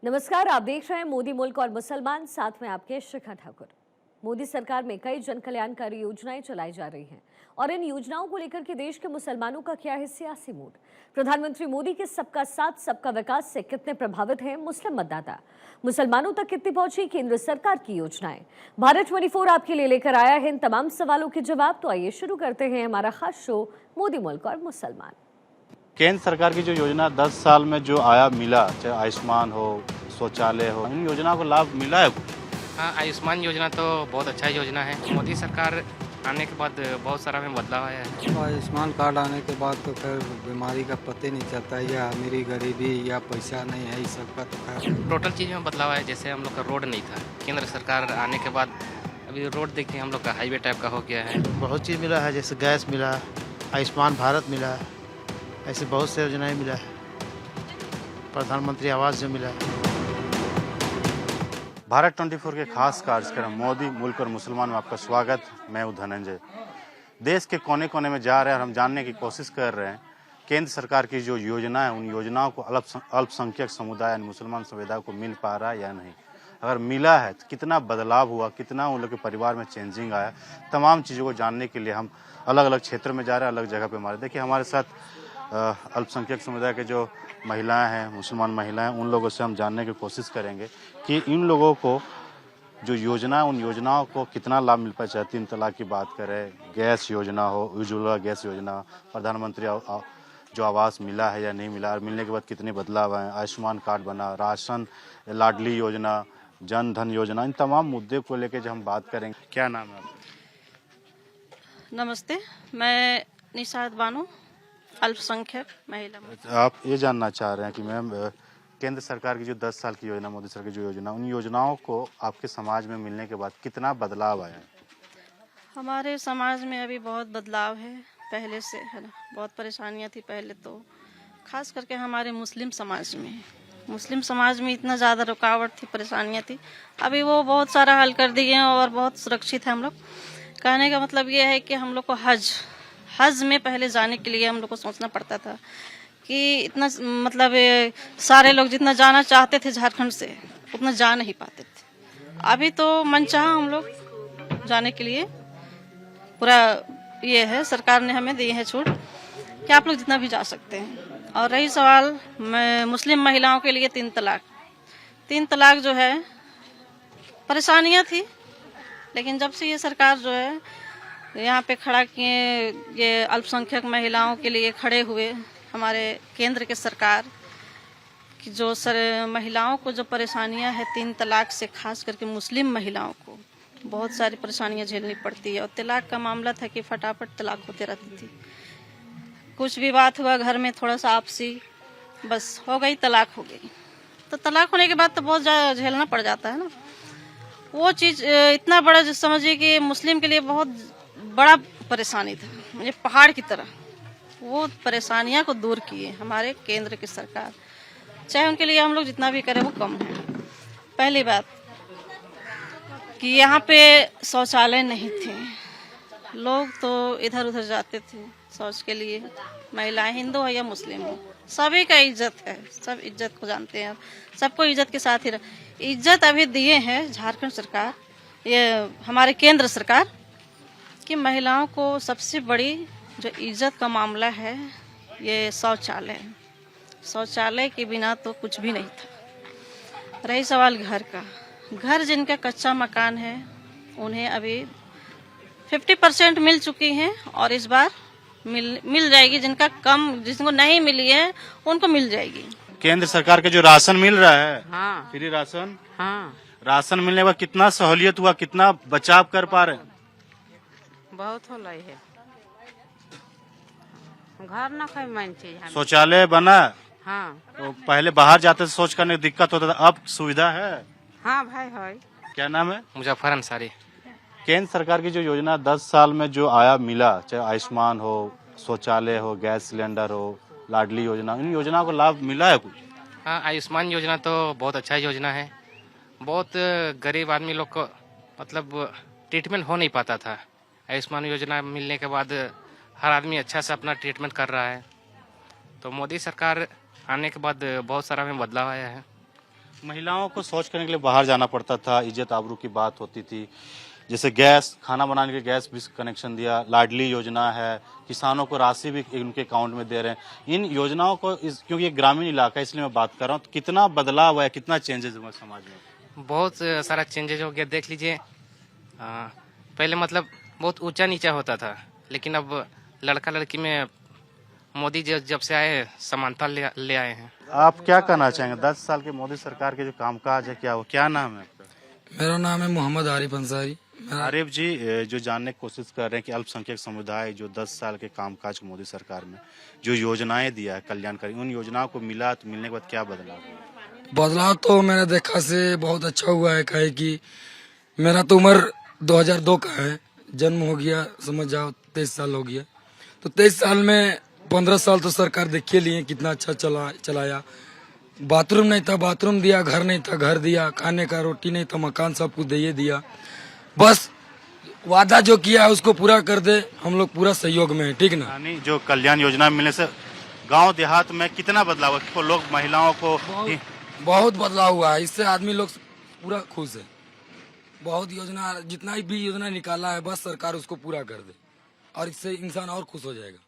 नमस्कार, आप देख रहे हैं मोदी मुल्क और मुसलमान, साथ में आपके शिखा ठाकुर। मोदी सरकार में कई जन कल्याणकारी योजनाएं चलाई जा रही हैं और इन योजनाओं को लेकर के देश के मुसलमानों का क्या है सियासी मूड। प्रधानमंत्री मोदी के सबका साथ सबका विकास से कितने प्रभावित हैं मुस्लिम मतदाता, मुसलमानों तक कितनी पहुंची केंद्र सरकार की योजनाएं। भारत 24 आपके लिए लेकर आया है इन तमाम सवालों के जवाब। तो आइए शुरू करते हैं हमारा खास शो मोदी मुल्क और मुसलमान। केंद्र सरकार की जो योजना 10 साल में जो आया मिला, चाहे आयुष्मान हो, शौचालय हो, इन योजनाओं को लाभ मिला है? हाँ, आयुष्मान योजना तो बहुत अच्छा योजना है। मोदी सरकार आने के बाद बहुत सारा में बदलाव आया है। आयुष्मान कार्ड आने के बाद तो खैर बीमारी का पता नहीं चलता, या अमीरी गरीबी या पैसा नहीं है, इस सब का तो खैर टोटल चीज़ में बदलाव आया। जैसे हम लोग का रोड नहीं था, केंद्र सरकार आने के बाद अभी रोड देखते हैं हम लोग का हाईवे टाइप का हो गया है। बहुत चीज़ मिला है, जैसे गैस मिला, आयुष्मान भारत मिला, ऐसे बहुत से योजनाएं मिला है, प्रधानमंत्री आवास जो मिला है। भारत 24 के खास कार्यक्रम मोदी मुल्क और मुसलमान में आपका स्वागत। मैं हूं धनंजय। देश के कोने कोने में जा रहे हैं और हम जानने की कोशिश कर रहे हैं केंद्र सरकार की जो योजना है, उन योजनाओं को अल्पसंख्यक समुदाय यानी मुसलमान समुदाय को मिल पा रहा है या नहीं। अगर मिला है तो कितना बदलाव हुआ, कितना उन लोग के परिवार में चेंजिंग आया, तमाम चीज़ों को जानने के लिए हम अलग अलग क्षेत्र में जा रहे हैं, अलग जगह पे हमारे। देखिए, हमारे साथ अल्पसंख्यक समुदाय के जो महिलाएं हैं, मुसलमान महिलाएं, उन लोगों से हम जानने की कोशिश करेंगे कि इन लोगों को जो योजना है, उन योजनाओं को कितना लाभ मिल पाए। चाहे 3 तलाक की बात करें, गैस योजना हो, उज्ज्वला गैस योजना, प्रधानमंत्री जो आवास मिला है या नहीं मिला, और मिलने के बाद कितने बदलाव आए, आयुष्मान कार्ड बना, राशन, लाडली योजना, जन धन योजना, इन तमाम मुद्दे को लेकर जो हम बात करेंगे। क्या नाम है आपका? नमस्ते, मैं निशाद बानो, अल्पसंख्यक महिला। आप ये जानना चाह रहे हैं कि मैम, केंद्र सरकार की जो 10 साल की योजना, मोदी सरकार की जो योजना, उन योजनाओं को आपके समाज में मिलने के बाद कितना बदलाव आया है? हमारे समाज में अभी बहुत बदलाव है पहले से, है ना। बहुत परेशानियां थी पहले तो, खास करके हमारे मुस्लिम समाज में इतना ज़्यादा रुकावट थी, परेशानियां थी। अभी वो बहुत सारा हल कर दिए हैं और बहुत सुरक्षित है हम लोग। कहने का मतलब ये है कि हम लोग को हज में पहले जाने के लिए हम लोग को सोचना पड़ता था कि इतना, मतलब सारे लोग जितना जाना चाहते थे झारखंड से, उतना जा नहीं पाते थे। अभी तो मनचाहा हम लोग जाने के लिए पूरा ये है, सरकार ने हमें दी है छूट कि आप लोग जितना भी जा सकते हैं। और रही सवाल मुस्लिम महिलाओं के लिए 3 तलाक जो है, परेशानियां थी, लेकिन जब से ये सरकार जो है यहाँ पे खड़ा किए, ये अल्पसंख्यक महिलाओं के लिए खड़े हुए, हमारे केंद्र के सरकार की जो महिलाओं को जो परेशानियां हैं 3 तलाक से, खास करके मुस्लिम महिलाओं को बहुत सारी परेशानियां झेलनी पड़ती है। और तलाक का मामला था कि फटाफट तलाक होते रहती थी। कुछ भी बात हुआ घर में, थोड़ा सा आपसी, बस हो गई, तलाक हो गई। तो तलाक होने के बाद तो बहुत ज़्यादा झेलना पड़ जाता है ना। वो चीज़ इतना बड़ा, जो समझिए कि मुस्लिम के लिए बहुत बड़ा परेशानी था, मुझे पहाड़ की तरह। वो परेशानियां को दूर किए हमारे केंद्र की सरकार। चाहे उनके लिए हम लोग जितना भी करें वो कम है। पहली बात कि यहाँ पे शौचालय नहीं थे, लोग तो इधर उधर जाते थे शौच के लिए, महिलाएं हिंदू हो या मुस्लिम हो, सभी का इज्जत है, सब इज्जत को जानते हैं, सबको इज्जत के साथ ही इज्जत अभी दिए हैं झारखंड सरकार, ये हमारे केंद्र सरकार, कि महिलाओं को सबसे बड़ी जो इज्जत का मामला है ये शौचालय के बिना तो कुछ भी नहीं था। रही सवाल घर का, घर जिनका कच्चा मकान है उन्हें अभी 50% मिल चुकी हैं, और इस बार मिल जाएगी। जिनको नहीं मिली है उनको मिल जाएगी। केंद्र सरकार के जो राशन मिल रहा है, हाँ, फ्री राशन, हाँ, राशन मिलने के बाद कितना सहूलियत हुआ, कितना बचाव कर पा रहे हैं? बहुत हो रही है। घर न खाए मन चीज। शौचालय बना, हाँ, तो पहले बाहर जाते शौच करने में दिक्कत होता था, अब सुविधा है। हाँ भाई है। क्या नाम है? मुजफ्फर अंसारी। केंद्र सरकार की जो योजना 10 साल में जो आया मिला, चाहे आयुष्मान हो, शौचालय हो, गैस सिलेंडर हो, लाडली योजना, इन योजनाओं को लाभ मिला है कुछ? हाँ, आयुष्मान योजना तो बहुत अच्छा योजना है। बहुत गरीब आदमी लोग को मतलब ट्रीटमेंट हो नहीं पाता था। आयुष्मान योजना मिलने के बाद हर आदमी अच्छा से अपना ट्रीटमेंट कर रहा है। तो मोदी सरकार आने के बाद बहुत सारा में बदलाव आया है। महिलाओं को शौच करने के लिए बाहर जाना पड़ता था, इज्जत आबरू की बात होती थी। जैसे गैस, खाना बनाने के गैस भी कनेक्शन दिया, लाडली योजना है, किसानों को राशि भी उनके अकाउंट में दे रहे हैं। इन योजनाओं को क्योंकि ये ग्रामीण इलाका है इसलिए मैं बात कर रहा हूँ, तो कितना बदलाव है, कितना चेंजेस हुआ समाज में? बहुत सारा चेंजेज हो गया। देख लीजिए, पहले मतलब बहुत ऊंचा नीचा होता था, लेकिन अब लड़का लड़की में मोदी जब से आए समानता ले आए हैं। आप क्या कहना चाहेंगे 10 साल के मोदी सरकार के जो कामकाज है, क्या वो, क्या नाम है आपका? मेरा नाम है मोहम्मद आरिफ अंसारी। आरिफ जी, जो जानने की कोशिश कर रहे हैं कि अल्पसंख्यक समुदाय जो 10 साल के कामकाज को मोदी सरकार में जो योजनाएं दिया है कल्याणकारी, उन योजनाओं को मिला तो मिलने के बाद क्या बदलाव हुआ? बदलाव तो मैंने देखा से बहुत अच्छा हुआ है। कहे कि मेरा तो उम्र 2002 का है, जन्म हो गया समझ जाओ 23 साल हो गया। तो 23 साल में 15 साल तो सरकार देखिए लिए कितना अच्छा चलाया। बाथरूम नहीं था, बाथरूम दिया, घर नहीं था, घर दिया, खाने का रोटी नहीं था, मकान सब कुछ दे दिया। बस वादा जो किया है उसको पूरा कर दे, हम लोग पूरा सहयोग में है, ठीक ना। यानी जो कल्याण योजना मिलने से गांव देहात में कितना बदलाव है? लोग, महिलाओं को बहुत बदलाव हुआ है। इससे आदमी लोग पूरा खुश है। बहुत योजना, जितना भी योजना निकाला है बस सरकार उसको पूरा कर दे और इससे इंसान और खुश हो जाएगा।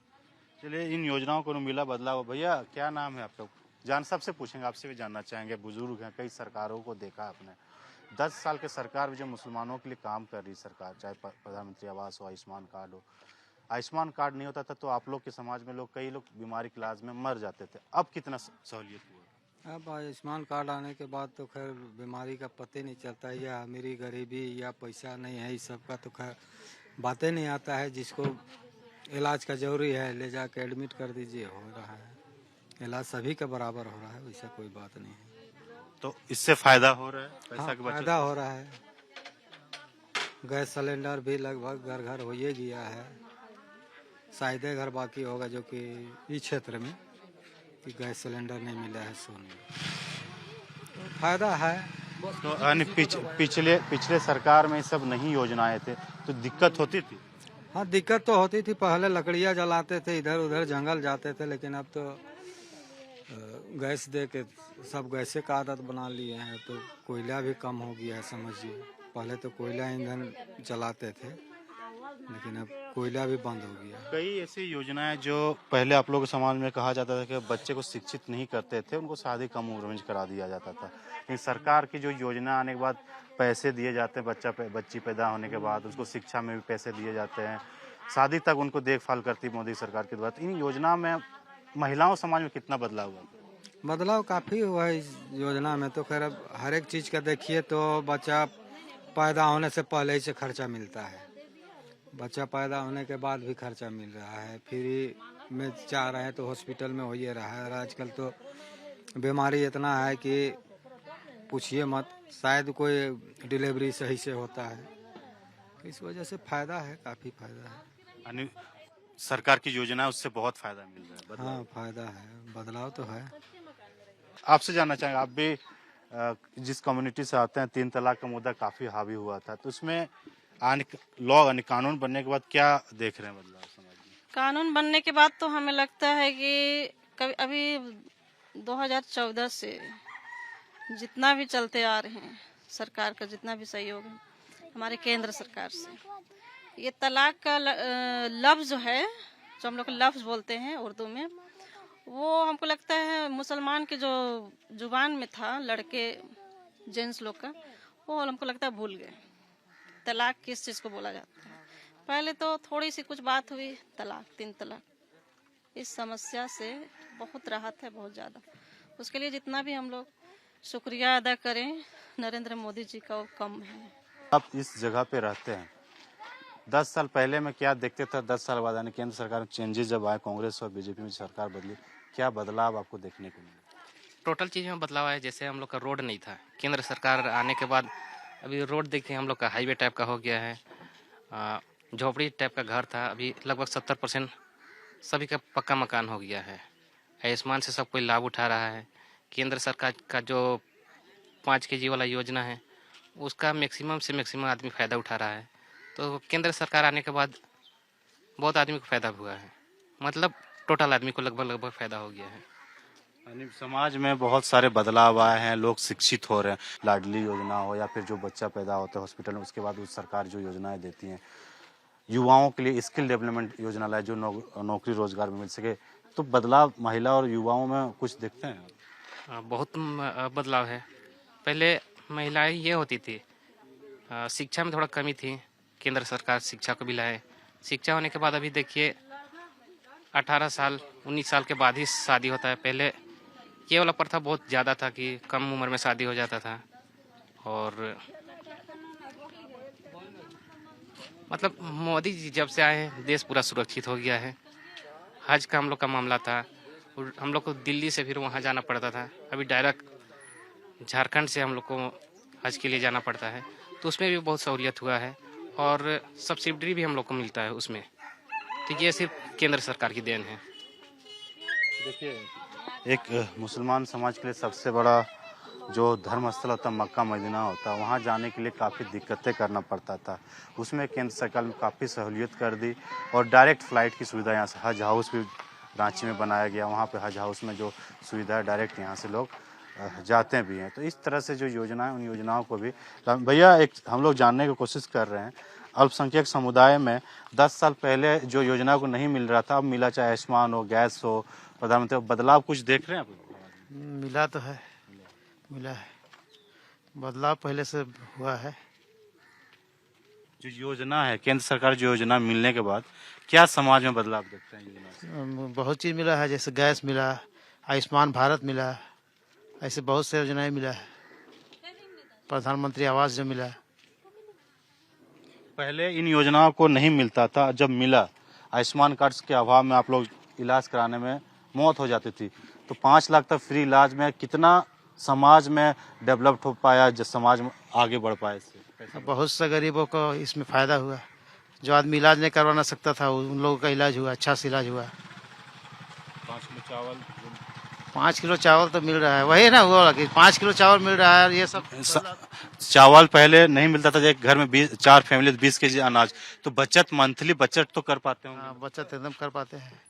चलिए, इन योजनाओं को मिला बदलाव। भैया क्या नाम है आपका? जान सबसे पूछेंगे, आपसे भी जानना चाहेंगे। बुजुर्ग हैं, कई सरकारों को देखा आपने। 10 साल के सरकार जो मुसलमानों के लिए काम कर रही सरकार, चाहे प्रधानमंत्री आवास हो, आयुष्मान कार्ड हो। आयुष्मान कार्ड नहीं होता था तो आप लोग के समाज में कई लोग बीमारी के इलाज में मर जाते थे। अब कितना सहूलियत हुआ? अब आयुष्मान कार्ड आने के बाद तो खैर बीमारी का पता नहीं चलता है, या अमीरी गरीबी या पैसा नहीं है, इस सब का तो खैर बातें नहीं आता है। जिसको इलाज का जरूरी है ले जाके एडमिट कर दीजिए, हो रहा है इलाज, सभी का बराबर हो रहा है, वैसा कोई बात नहीं है। तो इससे फायदा हो रहा है, पैसा हाँ, की बचत फायदा हो रहा है। गैस सिलेंडर भी लगभग घर घर हो ही गया है। शायद घर बाकी होगा जो कि इस क्षेत्र में कि गैस सिलेंडर नहीं मिला है सोने, तो फायदा है। तो यानी पिछले सरकार में ये सब नहीं योजनाएं थे तो दिक्कत होती थी। हाँ, दिक्कत तो होती थी। पहले लकड़ियाँ जलाते थे, इधर उधर जंगल जाते थे, लेकिन अब तो गैस दे के सब गैसे का आदत बना लिए हैं, तो कोयला भी कम हो गया है समझिए। पहले तो कोयला ईंधन जलाते थे, लेकिन अब कोयला भी बंद हो गया। कई ऐसी योजनाएं जो पहले आप लोगों के समाज में कहा जाता था कि बच्चे को शिक्षित नहीं करते थे, उनको शादी कम उम्र में करा दिया जाता था। लेकिन सरकार की जो योजना आने के बाद पैसे दिए जाते हैं, बच्ची पैदा होने के बाद उसको शिक्षा में भी पैसे दिए जाते हैं, शादी तक उनको देखभाल करती मोदी सरकार के द्वारा। इन योजना में महिलाओं समाज में कितना बदलाव हुआ? बदलाव काफ़ी हुआ है इस योजना में। तो खैर अब हर एक चीज़ का देखिए तो बच्चा पैदा होने से पहले ही से खर्चा मिलता है, बच्चा पैदा होने के बाद भी खर्चा मिल रहा है, फ्री में चाह रहे हैं तो हॉस्पिटल में हो ही रहा है। और आजकल तो बीमारी इतना है कि पूछिए मत, शायद कोई डिलीवरी सही से होता है। इस वजह से फायदा है, काफ़ी फायदा है। यानी सरकार की योजना है उससे बहुत फायदा मिल रहा है, बदलाव। हाँ, फायदा है, बदलाव तो है। आपसे जानना चाहेंगे, आप भी जिस कम्युनिटी से आते हैं, 3 तलाक का मुद्दा काफी हावी हुआ था, तो उसमें लॉ यानी कानून बनने के बाद क्या देख रहे हैं बदलाव समाज में? कानून बनने के बाद तो हमें लगता है कि कभी अभी 2014 से जितना भी चलते आ रहे हैं, सरकार का जितना भी सहयोग है हमारे केंद्र सरकार से, ये तलाक का लफ्ज़ जो है, जो हम लोग लफ्ज़ बोलते हैं उर्दू में, वो हमको लगता है मुसलमान के जो जुबान में था, लड़के जेंट्स लोग का, वो हमको लगता है भूल गए तलाक किस चीज़ को बोला जाता है। पहले तो थोड़ी सी कुछ बात हुई, तलाक, 3 तलाक। इस समस्या से बहुत राहत है, बहुत ज़्यादा। उसके लिए जितना भी हम लोग शुक्रिया अदा करें नरेंद्र मोदी जी का, वो कम है। आप इस जगह पे रहते हैं, 10 साल पहले में क्या देखते थे, 10 साल बाद यानी केंद्र सरकार में चेंजेस जब आए, कांग्रेस और बीजेपी में सरकार बदली, क्या बदलाव आपको देखने को मिला? टोटल चीज़ में बदलाव आया। जैसे हम लोग का रोड नहीं था, केंद्र सरकार आने के बाद अभी रोड देखिए हम लोग का हाईवे टाइप का हो गया है। झोपड़ी टाइप का घर था, अभी लगभग 70% सभी का पक्का मकान हो गया है। आयुष्मान से सब कोई लाभ उठा रहा है। केंद्र सरकार का जो 5 kg वाला योजना है, उसका मैक्सिमम से मैक्सिमम आदमी फ़ायदा उठा रहा है। तो केंद्र सरकार आने के बाद बहुत आदमी को फ़ायदा हुआ है, मतलब टोटल आदमी को लगभग फ़ायदा हो गया है। यानी समाज में बहुत सारे बदलाव आए हैं, लोग शिक्षित हो रहे हैं। लाडली योजना हो या फिर जो बच्चा पैदा होता है हॉस्पिटल में, उसके बाद उस सरकार जो योजनाएं देती हैं, युवाओं के लिए स्किल डेवलपमेंट योजना लाए जो नौकरी रोजगार में मिल सके, तो बदलाव महिला और युवाओं में कुछ दिखते हैं? बहुत बदलाव है। पहले महिलाएं ये होती थी, शिक्षा में थोड़ा कमी थी। केंद्र सरकार शिक्षा को भी लाए। शिक्षा होने के बाद अभी देखिए 18 साल 19 साल के बाद ही शादी होता है। पहले ये वाला प्रथा बहुत ज़्यादा था कि कम उम्र में शादी हो जाता था। और मतलब मोदी जी जब से आए हैं देश पूरा सुरक्षित हो गया है। हज का हम लोग का मामला था, और हम लोग को दिल्ली से फिर वहाँ जाना पड़ता था। अभी डायरेक्ट झारखंड से हम लोग को हज के लिए जाना पड़ता है, तो उसमें भी बहुत सहूलियत हुआ है। और सब्सिडी भी हम लोग को मिलता है उसमें। तो ये सिर्फ केंद्र सरकार की देन है। देखिए, एक मुसलमान समाज के लिए सबसे बड़ा जो धर्म स्थल होता है मक्का मदीना होता है, वहाँ जाने के लिए काफ़ी दिक्कतें करना पड़ता था। उसमें केंद्र सरकार ने काफ़ी सहूलियत कर दी और डायरेक्ट फ़्लाइट की सुविधा यहाँ से हज हाउस भी रांची में बनाया गया। वहाँ पे हज हाउस में जो सुविधा है डायरेक्ट यहाँ से लोग जाते भी हैं। तो इस तरह से जो योजना है उन योजनाओं को भी भैया एक हम लोग जानने की कोशिश कर रहे हैं, अल्पसंख्यक समुदाय में 10 साल पहले जो योजना को नहीं मिल रहा था, अब मिला, चाहे आयुष्मान हो, गैस हो, प्रधानमंत्री, बदलाव कुछ देख रहे हैं आप? मिला तो है, मिला है, बदलाव पहले से हुआ है। जो योजना है केंद्र सरकार जो योजना मिलने के बाद क्या समाज में बदलाव देखते हैं योजना से? बहुत चीज़ मिला है, जैसे गैस मिला, आयुष्मान भारत मिला, ऐसे बहुत से योजनाएं मिला है। प्रधानमंत्री आवास जो मिला। पहले इन योजनाओं को नहीं मिलता था, जब मिला आयुष्मान कार्ड के अभाव में आप लोग इलाज कराने में मौत हो जाती थी, तो 5 लाख तक फ्री इलाज में कितना समाज में डेवलप्ड हो पाया, जो समाज में आगे बढ़ पाए इससे? बहुत से गरीबों को इसमें फ़ायदा हुआ। जो आदमी इलाज नहीं करवा ना सकता था उन लोगों का इलाज हुआ, अच्छा से इलाज हुआ। 5 किलो चावल तो मिल रहा है, वही ना हुआ कि 5 किलो चावल मिल रहा है। ये सब चावल पहले नहीं मिलता था, एक घर में 4 फैमिली 20 केजी अनाज, तो बचत मंथली बचत तो कर पाते होंगे। हाँ, बचत एकदम कर पाते हैं,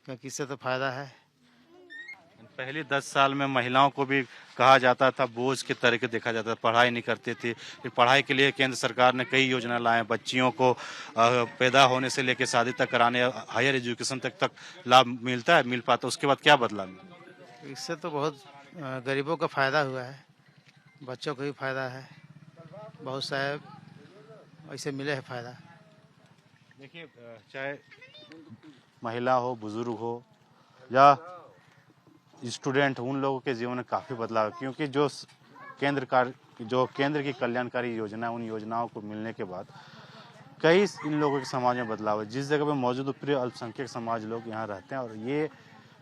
क्योंकि इससे तो फायदा है। पहले 10 साल में महिलाओं को भी कहा जाता था, बोझ के तरीके देखा जाता था, पढ़ाई नहीं करती थी। फिर पढ़ाई के लिए केंद्र सरकार ने कई योजना लाए, बच्चियों को पैदा होने से लेकर शादी तक कराने, हायर एजुकेशन तक लाभ मिलता है, मिल पाता। उसके बाद क्या बदला? इससे तो बहुत गरीबों का फायदा हुआ है, बच्चों को भी फायदा है, बहुत सारे ऐसे मिले है फायदा। देखिए, चाहे महिला हो, बुजुर्ग हो या स्टूडेंट, उन लोगों के जीवन में काफ़ी बदलाव, क्योंकि जो केंद्र की कल्याणकारी योजना है, उन योजनाओं को मिलने के बाद कई इन लोगों के समाज में बदलाव है। जिस जगह पे मौजूद प्रिय अल्पसंख्यक समाज लोग यहाँ रहते हैं, और ये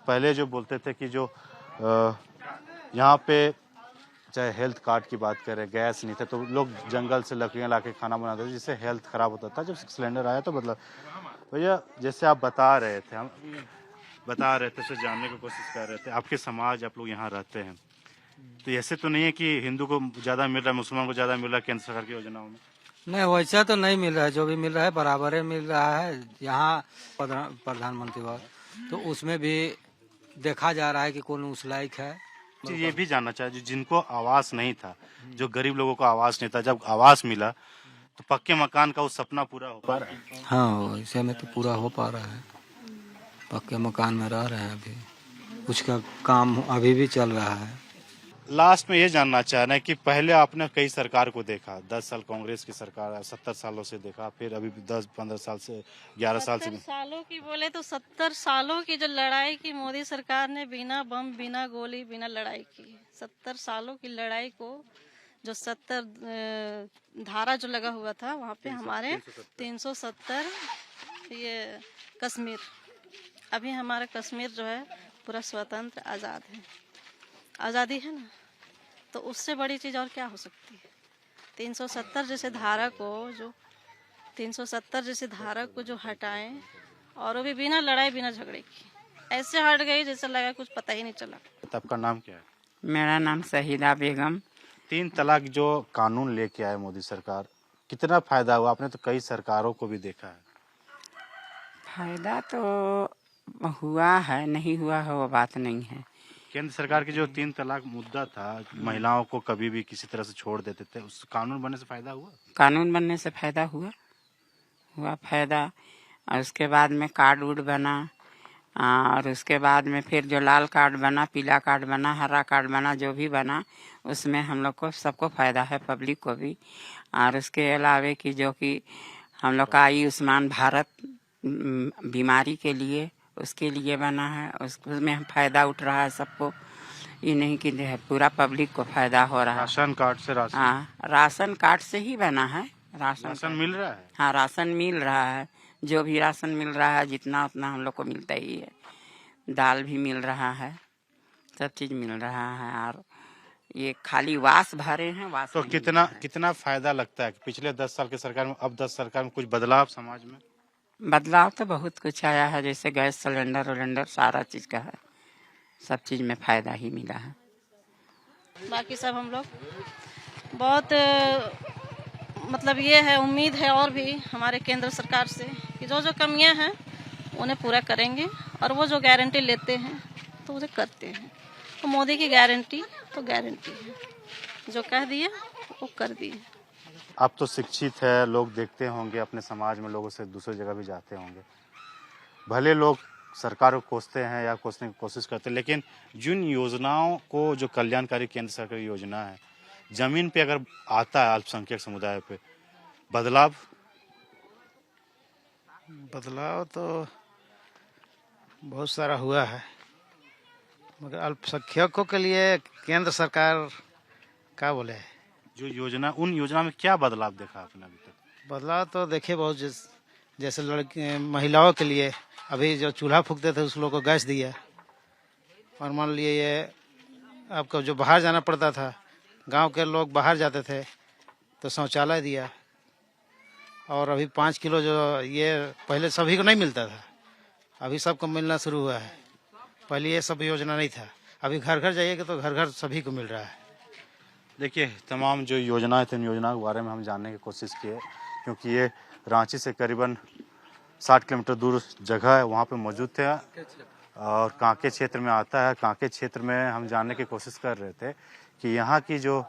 पहले जो बोलते थे कि जो यहाँ पे चाहे हेल्थ कार्ड की बात करें, गैस नहीं था, तो लोग जंगल से लकड़ियाँ ला के खाना बनाते थे, जिससे हेल्थ खराब होता था। जब सिलेंडर आया तो बदलाव। भैया, जैसे आप बता रहे थे, हम बता रहे थे, उसे जानने की कोशिश कर रहे थे, आपके समाज, आप लोग यहाँ रहते हैं, तो ऐसे तो नहीं है कि हिंदू को ज़्यादा मिल रहा है, मुसलमान को ज़्यादा मिल रहा है केंद्र सरकार की योजनाओं में? नहीं, वैसा तो नहीं मिल रहा है, जो भी मिल रहा है बराबर ही मिल रहा है। यहाँ प्रधानमंत्री वाला तो उसमें भी देखा जा रहा है कि कौन उस लायक है। जी, ये भी जानना चाहिए, जिनको आवास नहीं था, जो गरीब लोगों को आवास नहीं था, जब आवास मिला तो पक्के मकान का वो सपना पूरा हो पा रहा है? हाँ, ऐसे में तो पूरा हो पा रहा है, पक्के मकान में रह रहे हैं। अभी कुछ का काम अभी भी चल रहा है। लास्ट में ये जानना चाह रहे हैं कि पहले आपने कई सरकार को देखा, 10 साल कांग्रेस की सरकार, 70 सालों से देखा, फिर अभी 10-15 साल से 11 साल से 70 सालों की बोले तो 70 सालों की जो लड़ाई की मोदी सरकार ने, बिना बम, बिना गोली, बिना लड़ाई की, 70 सालों की लड़ाई को, जो 70 धारा जो लगा हुआ था वहाँ पे हमारे 370 ये कश्मीर, अभी हमारा कश्मीर जो है पूरा स्वतंत्र आज़ाद है, आज़ादी है ना, तो उससे बड़ी चीज़ और क्या हो सकती है। 370 जैसे धारा को, जो 370 जैसे धारा को जो हटाएं, और वो भी बिना लड़ाई बिना झगड़े की, ऐसे हट गई जैसे लगा कुछ पता ही नहीं चला। आपका नाम क्या है? मेरा नाम शहीदा बेगम। 3 तलाक जो कानून लेके आए मोदी सरकार, कितना फायदा हुआ? आपने तो कई सरकारों को भी देखा है। फायदा तो हुआ है, नहीं हुआ है वो बात नहीं है। केंद्र सरकार की जो 3 तलाक मुद्दा था, महिलाओं को कभी भी किसी तरह से छोड़ देते थे, उस कानून बनने से फायदा हुआ? कानून बनने से फायदा हुआ फायदा। और उसके बाद में कार्ड उड बना, और उसके बाद में फिर जो लाल कार्ड बना, पीला कार्ड बना, हरा कार्ड बना, जो भी बना उसमें हम लोग को सबको फायदा है, पब्लिक को भी। और उसके अलावे कि जो कि हम लोग का आयुष्मान भारत बीमारी के लिए, उसके लिए बना है, उसमें हम फायदा उठ रहा है सबको। ये नहीं कि पूरा पब्लिक को फायदा हो रहा है। राशन कार्ड से राशन हाँ, राशन कार्ड से ही बना है। राशन मिल रहा है? हाँ, राशन मिल रहा है। जो भी राशन मिल रहा है जितना उतना हम लोग को मिलता ही है। दाल भी मिल रहा है, सब चीज मिल रहा है। और ये खाली वास भरे हैं, वास तो नहीं कितना मिल रहा है। कितना फायदा लगता है कि पिछले 10 साल की सरकार में, अब 10 सरकार में कुछ बदलाव समाज में? बदलाव तो बहुत कुछ आया है, जैसे गैस सिलेंडर सारा चीज का है, सब चीज में फायदा ही मिला है। बाकी सब हम लोग बहुत मतलब ये है, उम्मीद है और भी हमारे केंद्र सरकार से कि जो जो कमियां हैं उन्हें पूरा करेंगे, और वो जो गारंटी लेते हैं तो उसे करते हैं। तो मोदी की गारंटी तो गारंटी है, जो कह दिए वो कर दिए। आप तो शिक्षित है, लोग देखते होंगे अपने समाज में, लोगों से दूसरी जगह भी जाते होंगे। भले लोग सरकार को कोसते हैं या कोसने की कोशिश करते हैं, लेकिन जिन योजनाओं को, जो कल्याणकारी केंद्र सरकार की योजना है, जमीन पे अगर आता है अल्पसंख्यक समुदाय पे बदलाव तो बहुत सारा हुआ है, मगर अल्पसंख्यकों के लिए केंद्र सरकार क्या बोले, जो योजना, उन योजना में क्या बदलाव देखा आपने अभी तक? बदलाव तो देखिए बहुत, जैसे लड़की महिलाओं के लिए अभी जो चूल्हा फूकते थे उस लोग को गैस दिया। और मान लिए ये आपको जो बाहर जाना पड़ता था, गांव के लोग बाहर जाते थे तो शौचालय दिया। और अभी 5 किलो जो ये पहले सभी को नहीं मिलता था, अभी सबको मिलना शुरू हुआ है। पहले ये सब योजना नहीं था, अभी घर घर जाइएगा तो घर घर सभी को मिल रहा है। देखिए, तमाम जो योजनाएं थे, उन योजनाओं के बारे में हम जानने की कोशिश किए, क्योंकि ये रांची से करीबन 60 किलोमीटर दूर जगह है, वहाँ पे मौजूद थे और कांके क्षेत्र में आता है। कांके क्षेत्र में हम जानने की कोशिश कर रहे थे कि यहाँ की जो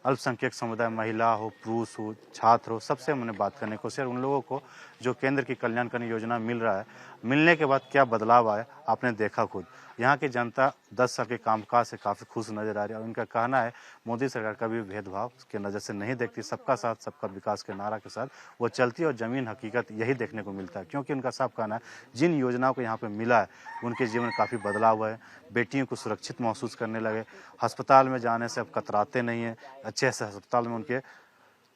अल्पसंख्यक समुदाय, महिला हो, पुरुष हो, छात्र हो, सबसे हमने बात करने की कोशिश, उन लोगों को जो केंद्र की कल्याणकारी योजना मिल रहा है, मिलने के बाद क्या बदलाव आया आपने देखा खुद। यहाँ की जनता 10 साल के कामकाज से काफ़ी खुश नजर आ रही है और उनका कहना है मोदी सरकार का भी भेदभाव के नज़र से नहीं देखती, सबका साथ सबका विकास के नारा के साथ वो चलती है और ज़मीन हकीकत यही देखने को मिलता है। क्योंकि उनका साफ कहना है जिन योजनाओं को यहाँ पे मिला है उनके जीवन में काफ़ी बदलाव हुआ है। बेटियों को सुरक्षित महसूस करने लगे, अस्पताल में जाने से अब कतराते नहीं हैं, अच्छे से अस्पताल में उनके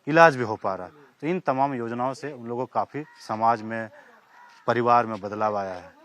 इलाज भी हो पा रहा है। तो इन तमाम योजनाओं से उन लोगों को काफ़ी समाज में, परिवार में बदलाव आया है।